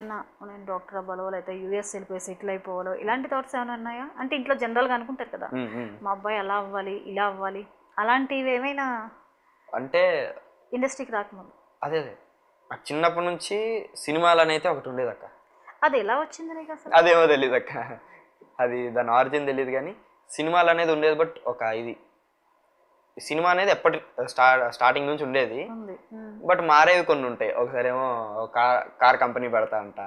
నేను డాక్టర్ అవ్వాలో లేకపోతే యూఎస్ వెళ్ళిపోయి సెటిల్ అయిపోవాలో ఇలాంటి థాట్స్ ఏమైనా ఉన్నాయా? అంటే ఇంట్లో జనరల్గా అనుకుంటారు కదా, మా అబ్బాయి అలా అవ్వాలి ఇలా అవ్వాలి, అలాంటివి ఏమైనా అంటే ఇండస్ట్రీకి రాకముందు? అదే నాకు చిన్నప్పటి నుంచి సినిమాలు అనేది ఒకటి ఉండేది అక్క. అది ఎలా వచ్చింది నీకు అసలు? అదేమో తెలియదు అక్క, అది దాని ఆరిజిన్ తెలియదు కానీ సినిమాలు అనేది ఉండేది. బట్ ఒక ఇది సినిమా అనేది ఎప్పటి స్టార్టింగ్ నుంచి ఉండేది. బట్ మారేవి కొన్ని ఉంటాయి. ఒకసారి ఏమో కార్ కంపెనీ పెడతా అంట,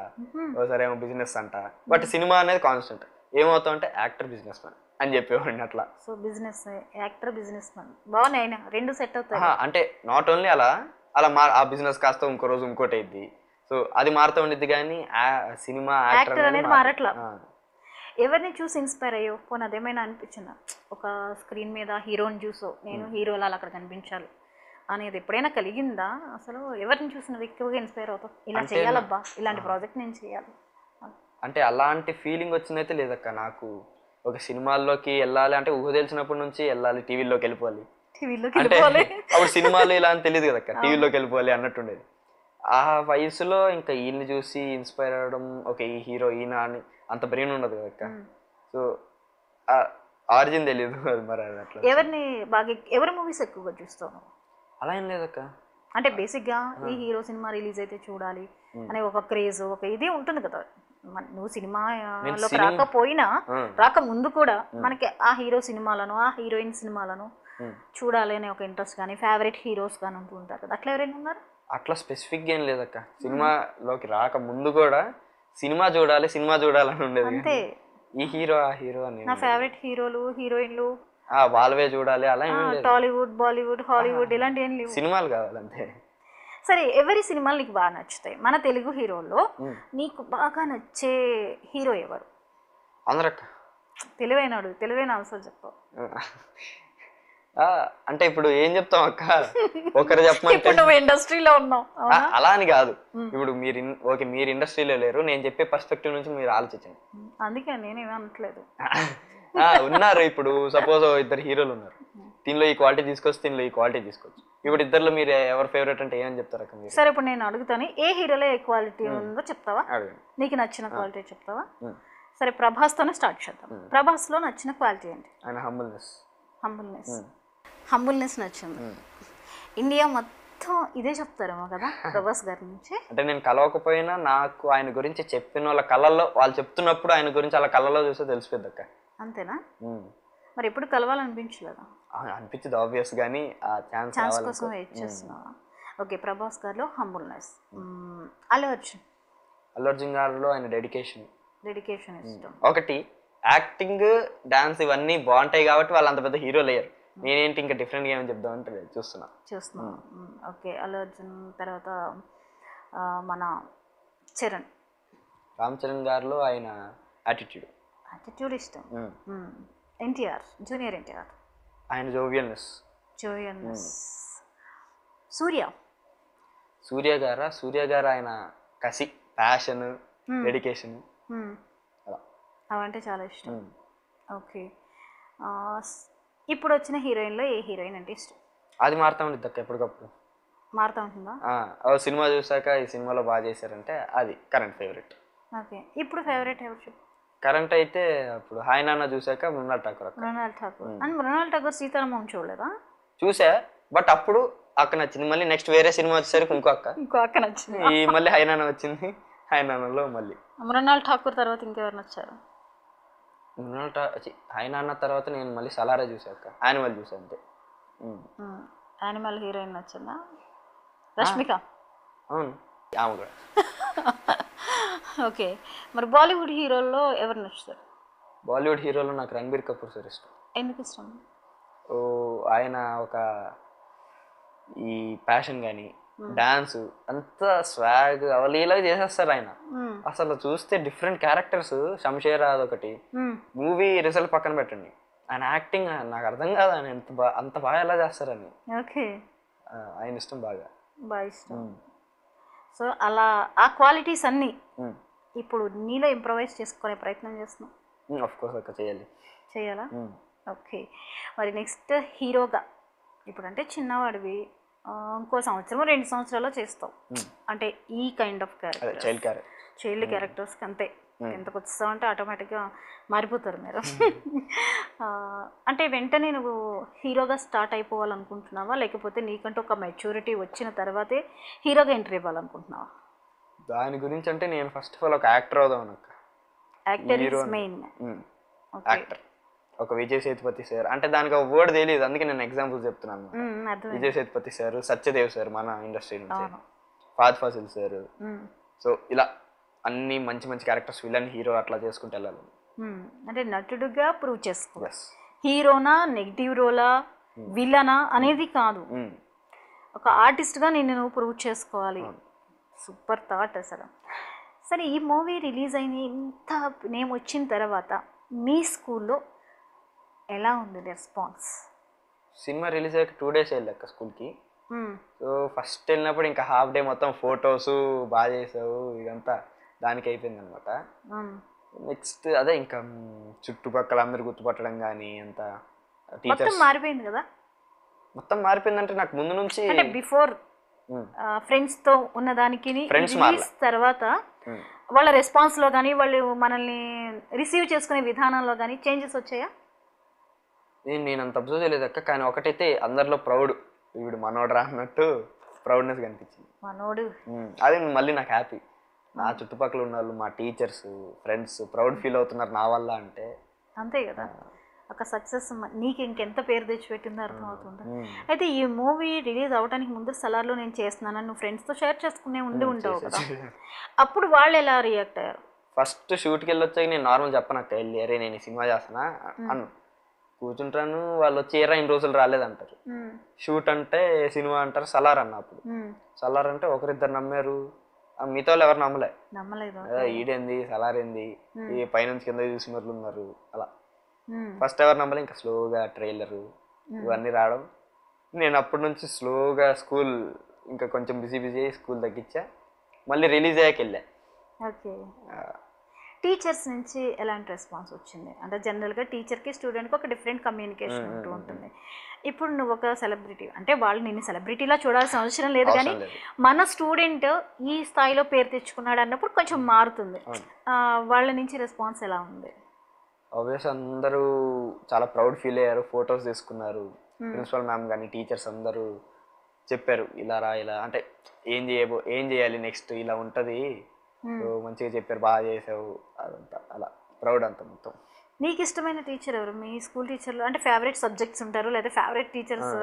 ఒకసారి ఏమో బిజినెస్ అంట. బట్ సినిమా అనేది కాన్స్టెంట్. ఏమవుతావు అంటే యాక్టర్, బిజినెస్ మ్యాన్ అని చెప్పేవాడిని అట్లా. So business actor, business man బాగున్నాయి, రెండు సెట్ అవుతాయి. అంటే నాట్ ఓన్లీ అలా ఆ బిజినెస్ కాస్త ఇంకో రోజు ఇంకోటి అయింది. సో అది మారుతూ ఉండిద్ది కానీ సినిమా యాక్టర్ అనేది మారట్లా. ఎవరిని చూసి ఇన్స్పైర్ అయ్యో పోనీ అదేమైనా అనిపించిందా? ఒక స్క్రీన్ మీద హీరోని చూసో నేను హీరోలా అక్కడ కనిపించాలి అనేది ఎప్పుడైనా కలిగిందా? అసలు ఎవరిని చూసి నువ్వు ఎక్కువగా ఇన్స్పైర్ అవుతావు, ఇలా చేయాలబ్బా ఇలాంటి ప్రాజెక్ట్ నేను చేయాలి అంటే? అలాంటి ఫీలింగ్ వచ్చిందైతే లేదక్క నాకు. ఒక సినిమాల్లోకి వెళ్ళాలి అంటే ఊహ తెలిసినప్పటి నుంచి వెళ్ళాలి, టీవీలోకి వెళ్ళిపోవాలి. అప్పుడు సినిమాలు ఇలా అని తెలియదు కదక్క, టీవీలోకి వెళ్ళిపోవాలి అన్నట్టుండేది. ఆ వయసులో ఇంకా ఈయన్ని చూసి ఇన్స్పైర్ అవ్వడం, ఓకే ఈ హీరో ఈయన అని అంత బ్రెయిన్ ఉండదు కదక్క. సో ఆరిజిన్ తెలియదు అది మరి అట్లా. ఎవరిని బాగా ఎవరి మూవీస్ ఎక్కువగా చూస్తావు? అలా ఏం లేదక్క. అంటే బేసిక్గా ఈ హీరో సినిమా రిలీజ్ అయితే చూడాలి అనే ఒక క్రేజ్, ఒక ఇది ఉంటుంది కదా. నువ్వు సినిమాలోకి రాకపోయినా రాక ముందు కూడా మనకి ఆ హీరో సినిమాలను ఆ హీరోయిన్ సినిమాలను చూడాలి అనే ఒక ఇంట్రెస్ట్ కానీ ఫేవరెట్ హీరోస్ కానీ అంటూ ఉంటారు కదా, అట్లా ఎవరైనా ఉన్నారు? అట్లా స్పెసిఫిక్గా ఏం లేదక్క. సినిమాలోకి రాక ముందు కూడా సినిమా చూడాలని ఉండేది. అంతే, ఈ హీరో ఆ హీరో అని నా ఫేవరెట్ హీరోలు హీరోయిన్లు వాళ్ళవే చూడాలి అలా. టాలీవుడ్, బాలీవుడ్, హాలీవుడ్ ఇలాంటి ఏం లేవు, సినిమాలు కావాలంతే. సరే, ఎవరి సినిమాలు నీకు బాగా నచ్చుతాయి? మన తెలుగు హీరోల్లో నీకు బాగా నచ్చే హీరో ఎవరు? అందరక్క. తెలివైన ఆన్సర్ చెప్పావు. అంటే ఇప్పుడు ఏం చెప్తాం అక్క, ఒకరు చెప్పమంటే నువ్వు ఇండస్ట్రీలో ఉన్నావు అలా అని కాదు. ఇప్పుడు మీరు ఇండస్ట్రీలో లేరు, నేను చెప్పే పర్స్పెక్టివ్ నుంచి మీరు ఆలోచించండి. అందుకే నేనేమీ అనట్లేదు. ఉన్నారు. ఇప్పుడు సపోజ్ ఇద్దరు హీరోలు ఉన్నారు, దీనిలో ఈ క్వాలిటీ తీసుకొచ్చి దీనిలో ఈ క్వాలిటీ తీసుకోవచ్చు. ఇప్పుడు ఇద్దరులో మీరు ఎవరు ఫేవరెట్ అంటే ఏమని చెప్తారు అక్క? సరే, ఇప్పుడు నేను అడుగుతాను, ఏ హీరోలో ఏ క్వాలిటీ ఉందో చెప్తావా? నీకు నచ్చిన క్వాలిటీ చెప్తావా? సరే, ప్రభాస్తోనే స్టార్ట్ చేద్దాం. ప్రభాస్లో నచ్చిన క్వాలిటీ ఏంటి? ఆయన హంబుల్నెస్ నచ్చింది. ఇండియా మొత్తం ఇదే చెప్తారేమో కదా ప్రభాస్ గారి నుంచి. అంటే నేను కలవకపోయినా నాకు ఆయన గురించి చెప్పిన వాళ్ళ కళ్ళల్లో, వాళ్ళు చెప్తున్నప్పుడు ఆయన గురించి అలా కళ్ళల్లో చూస్తే తెలిసిపోద్ది అక్క. అంతేనా? మరి ఎప్పుడు కలవాలనిపించలేదా? అనిపించింది ఆబ్వియస్, కానీ ఆ ఛాన్స్ కోసం వెయిట్ చేస్తున్నావా? ఓకే, ప్రభాస్ గారిలో హంబుల్నెస్. అల్లు అర్జున్ గారిలో ఆయన డెడికేషన్ ఇష్టం. ఒకటి యాక్టింగ్, డాన్స్ ఇవన్నీ బాగుంటాయి కాబట్టి వాళ్ళు అంత పెద్ద హీరోలు అయ్యారు. నేనేంటి ఇంకా డిఫరెంట్ గా ఏమని చెప్దాం అంటే చూస్తున్నా. ఓకే, అల్లు అర్జున్ తర్వాత మన రామ్ చరణ్ గారిలో ఆయన యాటిట్యూడ్ ఇష్టం. ఎన్టీఆర్, జూనియర్ ఎన్టీఆర్, ఆయన జోవియల్నెస్. సూర్య గారు ఆయన కసి, ప్యాషన్, డెడికేషన్ అవంటే చాలా ఇష్టం. ఓకే, ఇప్పుడు వచ్చిన హీరోయిన్లో ఏ హీరోయిన్ అంటే ఇష్టం? అది మారుతా ఉంటుంది అక్క, ఎప్పటికప్పుడు మారుతా ఉంటుందా? సినిమా చూసాక ఈ సినిమాలో బాగా చేశారంటే అది కరెంట్ ఫేవరెట్. ఓకే, ఇప్పుడు ఫేవరెట్ ఎవరు చెప్పు? కరెంట్ అయితే అప్పుడు హాయ్ నాన్న చూసాక మృణాల్ ఠాకూర్. అండ్ మృణాల్ ఠాకూర్ సీతారామం చూడలేదా? చూసా, బట్ అప్పుడు అక్క నచ్చింది. మళ్ళీ నెక్స్ట్ వేరే సినిమా వచ్చేసరికి ఇంకో అక్క నచ్చింది. మళ్ళీ హాయ్ నాన్న వచ్చింది, హాయ్ నాన్నలో మళ్ళీ మృణాల్ ఠాకూర్ తర్వాత ఇంకెవరు నచ్చారు? హాయ్ నాన్న తర్వాత నేను మళ్ళీ సలారా చూసాక యానిమల్ చూసా అంతే. యానిమల్ హీరోయిన్ నచ్చిందా? రష్మిక. అవును, ఆమె కూడా. ఓకే, మరి బాలీవుడ్ హీరోల్లో ఎవరు నచ్చుతారు? బాలీవుడ్ హీరోలో నాకు రణబీర్ కపూర్ సార్ ఇష్టం. ఎందుకు ఇష్టం? ఆయన ఒక ఈ ప్యాషన్ కానీ డాన్స్ అంత స్వాగ్ అవలీలాగా చేసేస్తారు ఆయన. అసలు చూస్తే డిఫరెంట్ క్యారెక్టర్స్. శంషేర్ అదొకటి. మూవీ రిజల్ట్ పక్కన పెట్టండి, ఆయన యాక్టింగ్ నాకు అర్థం కాదు, ఆయన అంత బాగా ఎలా చేస్తారని. ఓకే, ఆయన ఇష్టం బాగా ఇష్టం. సో అలా ఆ క్వాలిటీస్ అన్నీ ఇప్పుడు నీలో ఇంప్రవైజ్ చేసుకునే ప్రయత్నం చేస్తున్నావు? ఆఫ్ కోర్స్ అక్క, చేయాలా? ఓకే, మరి నెక్స్ట్ హీరోగా ఇప్పుడు అంటే చిన్నవాడివి, ఇంకో సంవత్సరం 2 సంవత్సరాల్లో చేస్తావు అంటే ఈ కైండ్ ఆఫ్ క్యారెక్టర్, చైల్డ్ క్యారెక్టర్స్కి అంతే, ఎంతకు వచ్చావంటే ఆటోమేటిక్గా మారిపోతారు మీరు. అంటే వెంటనే నువ్వు హీరోగా స్టార్ట్ అయిపోవాలనుకుంటున్నావా, లేకపోతే నీకంటూ ఒక మెచ్యూరిటీ వచ్చిన తర్వాతే హీరోగా ఎంట్రీ ఇవ్వాలనుకుంటున్నావా? దాని గురించి అంటే నేను ఫస్ట్ ఆఫ్ ఆల్ ఒక యాక్టర్ అవుదాం అక్క. Actor is main. యాక్టర్ ఒక విజయ్ సేతుపతి సార్ అంటే దానికి ఒక వర్డ్ తెలియదు, అందుకే నేను ఎగ్జాంపుల్ చెప్తున్నాను. విజయ్ సేతుపతి సార్, సత్యదేవ్ సార్ మన ఇండస్ట్రీ నుంచి, ఫాద్ ఫాసిల్ సార్, సో ఇలా అన్ని మంచి మంచి క్యారెక్టర్స్, విలన్ హీరో అట్లా చేసుకుంటూ వెళ్ళాలి. అంటే నటుడుగా ప్రూవ్ చేసుకో, హీరోనా నెగిటివ్ రోలా విలనా అనేది కాదు, ఒక ఆర్టిస్ట్గా నేను నువ్వు ప్రూవ్ చేసుకోవాలి. సూపర్ థాట్ అసలు. సరే, ఈ మూవీ రిలీజ్ అయిన ఇంత నేమ్ వచ్చిన తర్వాత మీ స్కూల్లో ఎలా ఉంది రెస్పాన్స్? సినిమా రిలీజ్ అయ్యాక 2 days వెళ్ళాక స్కూల్కి. సో ఫస్ట్ వెళ్ళినప్పుడు ఇంకా హాఫ్ డే మొత్తం ఫొటోస్ బాగా చేసావు ఇదంతా దానికి అయిపోయింది అనమాట. నెక్స్ట్ అదే ఇంకా చుట్టుపక్కల అందరు గుర్తుపట్టడం కానీ అంతా టీచర్స్ మారిపోయింది కదా. మొత్తం మారిపోయిందంటే నాకు ముందు నుంచి అంటే బిఫోర్ ఫ్రెండ్స్తో ఉన్నదానికి రిలీజ్ తర్వాత వాళ్ళ రెస్పాన్స్లో కానీ వాళ్ళు మనల్ని రిసీవ్ చేసుకునే విధానంలో కానీ చేంజెస్ వచ్చాయా? నేను అంత అబ్జర్వ్ చేయలేదు అక్క, కానీ ఒకటైతే అందరిలో ప్రౌడ్, వీడు మనోడు రా అన్నట్టు ప్రౌడ్నెస్ కనిపించింది. మనోడు అదే మళ్ళీ నాకు హ్యాపీ. నా చుట్టుపక్కల ఉన్న వాళ్ళు, మా టీచర్స్, ఫ్రెండ్స్ ప్రౌడ్ ఫీల్ అవుతున్నారు నా వల్ల అంటే. అంతే కదా, ఒక సక్సెస్ నీకు ఇంకెంత పేరు తెచ్చిపెట్టిందో అర్థమవుతుంది. అయితే ఈ మూవీ రిలీజ్ అవడానికి ముందు సలార్లో నేను చేస్తున్నానని నువ్వు ఫ్రెండ్స్తో షేర్ చేసుకునే ఉంటావు కదా, అప్పుడు వాళ్ళు ఎలా రియాక్ట్ అయ్యారు? ఫస్ట్ షూట్కి వెళ్ళి వచ్చాక నేను నార్మల్ చెప్పనక్క, వెళ్ళి అరే నేను ఈ సినిమా చేస్తున్నా అను కూర్చుంటాను, వాళ్ళు వచ్చి ఏరా ఇన్ని రోజులు రాలేదంటారు. షూట్ అంటే సినిమా అంటారు, సలార్ అన్న. అప్పుడు సలార్ అంటే ఒకరిద్దరు నమ్మారు, మిగతా వాళ్ళు ఎవరు నమ్మలేదు. ఈడేంది సలార్ ఏంది, ఈ పైనుంచి కింద చూసిన వాళ్ళు ఉన్నారు అలా. ఫస్ట్ ఎవరు నమ్మలే, ఇంకా స్లోగా ట్రైలరు ఇవన్నీ రావడం. నేను అప్పటి నుంచి స్లోగా స్కూల్ ఇంకా కొంచెం బిజీ స్కూల్ తగ్గించా, మళ్ళీ రిలీజ్ అయ్యాక వెళ్ళా. ఓకే, టీచర్స్ నుంచి ఎలాంటి రెస్పాన్స్ వచ్చింది? అంటే జనరల్గా టీచర్కి స్టూడెంట్కి ఒక డిఫరెంట్ కమ్యూనికేషన్ ఉంటూ ఉంటుంది. ఇప్పుడు నువ్వు ఒక సెలబ్రిటీ అంటే వాళ్ళు నిన్ను సెలబ్రిటీలా చూడాల్సిన అవసరం లేదు, కానీ మన స్టూడెంట్ ఈ స్థాయిలో పేరు తెచ్చుకున్నాడు అన్నప్పుడు కొంచెం మారుతుంది. వాళ్ళ నుంచి రెస్పాన్స్ ఎలా ఉంది? ఆబ్వియస్ అందరూ చాలా ప్రౌడ్ ఫీల్ అయ్యారు, ఫొటోస్ తీసుకున్నారు. ప్రిన్సిపల్ మ్యామ్ కానీ టీచర్స్ అందరూ చెప్పారు ఇలా రా, ఇలా అంటే ఏం చేయాలి నెక్స్ట్, ఇలా ఉంటుంది, మంచిగా చెప్పారు, బాగా చేసావు, అదంతా అలా ప్రౌడ్ అంతా మొత్తం. నీకు ఇష్టమైన టీచర్ ఎవరు? మీ స్కూల్ టీచర్లు అంటే ఫేవరెట్ సబ్జెక్ట్స్ ఉంటారు, లేదా ఫేవరెట్ టీచర్స్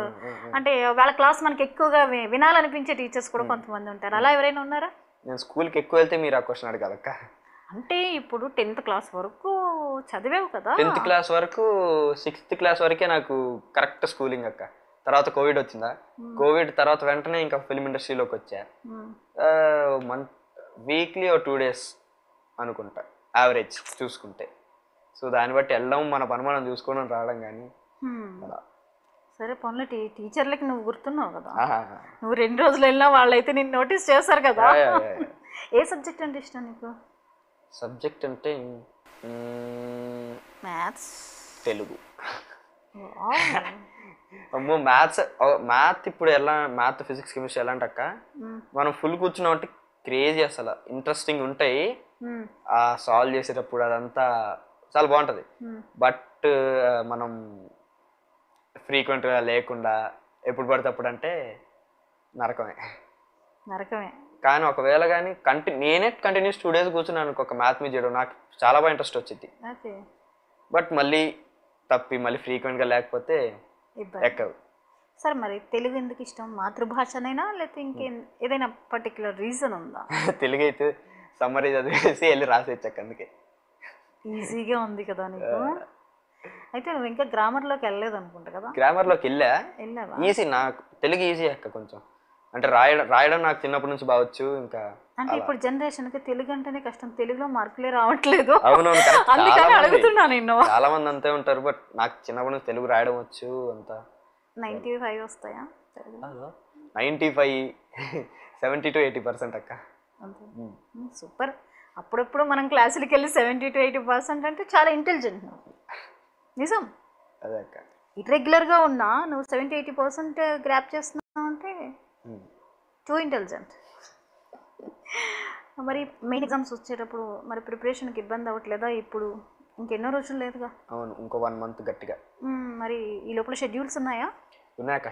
అంటే వాళ్ళ క్లాస్ మనకి ఎక్కువగా వినాలనిపించే టీచర్స్ కూడా కొంతమంది ఉంటారు, అలా ఎవరైనా ఉన్నారా? నేను స్కూల్కి ఎక్కువ వెళ్తే మీరు ఆ క్వశ్చన్ అడగలక్క. అంటే ఇప్పుడు 10th క్లాస్ వరకు చదివావు కదా? 10th క్లాస్ వరకు, 6th క్లాస్ వరకే నాకు కరెక్ట్ స్కూలింగ్ అక్క. తర్వాత కోవిడ్ వచ్చిందా, కోవిడ్ తర్వాత వెంటనే ఇంకా ఫిల్మ్ ఇండస్ట్రీలోకి వచ్చా. వీక్లీ 2 days అనుకుంటా యావరేజ్ చూసుకుంటే. సో దాన్ని బట్టి వెళ్ళడం, మన పని మనం చూసుకోవడం, రావడం కానీ అలా. సరే పనులు టీచర్లకి నువ్వు గుర్తున్నావు కదా, నువ్వు 2 రోజులు వెళ్ళినా వాళ్ళైతే నేను నోటీస్ చేస్తారు కదా. ఏ సబ్జెక్ట్ అంటే ఇష్టం నీకు? సబ్జెక్ట్ అంటే మ్యాథ్స్, తెలుగు. అమ్మో మ్యాథ్ ఇప్పుడు ఎలా, మ్యాథ్ ఫిజిక్స్ కెమిస్ట్రీ ఎలా అంటక్క, మనం ఫుల్ కూర్చున్నాం అంటే క్రేజీ, అసలు ఇంట్రెస్టింగ్ ఉంటాయి. ఆ సాల్వ్ చేసేటప్పుడు అదంతా చాలా బాగుంటుంది. బట్ మనం ఫ్రీక్వెంట్గా లేకుండా ఎప్పుడు పడితే అప్పుడు అంటే నరకమే. కానీ ఒకవేళ కానీ నేనే కంటిన్యూస్ 2 days కూర్చున్నాను ఒక మ్యాథ్ మీద చేయడం, నాకు చాలా బాగా ఇంట్రెస్ట్ వచ్చింది. బట్ మళ్ళీ మళ్ళీ ఫ్రీక్వెంట్గా లేకపోతే ఎక్కదు. సరే, మరి తెలుగు ఎందుకు ఇష్టం? మాతృభాషనైనా లేకపోతే ఇంకేం ఏదైనా పర్టికులర్ రీజన్ ఉందా? తెలుగు అయితే సమ్మరీ చదివేసి వెళ్ళి రాసేయచ్చు, అందుకే ఈజీగా ఉంది కదా నీకు. అయితే నువ్వు ఇంకా గ్రామర్లోకి వెళ్ళలేదు అనుకుంటా కదా? గ్రామర్లోకి వెళ్ళావా? ఈజీ, నాకు తెలుగు ఈజీ అక్క కొంచెం. అంటే రాయడం నాకు చిన్నప్పటి నుంచి బావచ్చు. ఇంకా అంటే ఇప్పుడు జనరేషన్కి తెలుగు అంటేనే కష్టం, తెలుగులో మార్కులే రావట్లేదు. అవునవును, అందుకని అడుగుతున్నా నిన్ను. చాలా మంది అంతే ఉంటారు, బట్ నాకు చిన్నప్పటి నుంచి తెలుగు రాయడం వచ్చు. అంతా 95 వస్తాయా? 95, 70 to 80% అక్క. సూపర్. అప్పుడప్పుడు మనం క్లాసులకి వెళ్ళి 70 to 80% అంటే చాలా ఇంటెలిజెంట్ నువ్వు. నిజం. అదే అక్క, ఇర్రెగ్యులర్గా ఉన్నా నువ్వు 70-80% గ్రాప్ చేస్తున్నావు అంటే టూ ఇంటెలిజెంట్. మరి మెయిన్ ఎగ్జామ్స్ వచ్చేటప్పుడు మరి ప్రిపరేషన్కి ఇబ్బంది అవ్వట్లేదా? ఇప్పుడు ఇంకెన్నో రోజులు లేదుగా. అవును, ఇంకో 1 మంత్ గట్టిగా. మరి ఈ లోపల షెడ్యూల్స్ ఉన్నాయా? ఉన్నాయక్క,